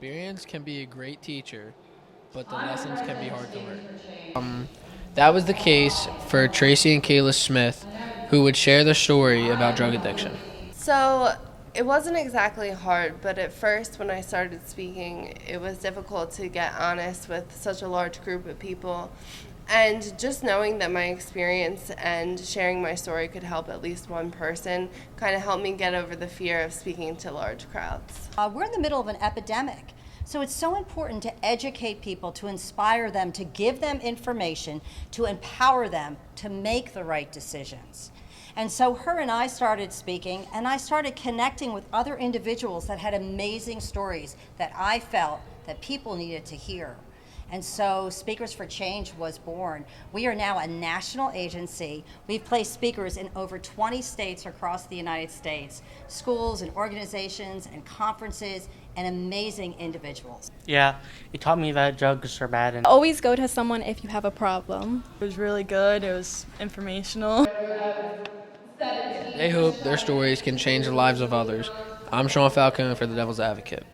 Experience can be a great teacher, but the lessons can be hard to learn. That was the case for Tracy and Kayla Smith, who would share their story about drug addiction. So it wasn't exactly hard, but at first when I started speaking, it was difficult to get honest with such a large group of people. And just knowing that my experience and sharing my story could help at least one person kind of helped me get over the fear of speaking to large crowds. We're in the middle of an epidemic. So it's so important to educate people, to inspire them, to give them information, to empower them to make the right decisions. And so her and I started speaking, and I started connecting with other individuals that had amazing stories that I felt that people needed to hear. And so Speakers for Change was born. We are now a national agency. We've placed speakers in over 20 states across the United States, schools and organizations and conferences, and amazing individuals. Yeah, it taught me that drugs are bad and Always go to someone if you have a problem. It was really good. It was informational. They hope their stories can change the lives of others. I'm Sean Falcone for the Devil's Advocate.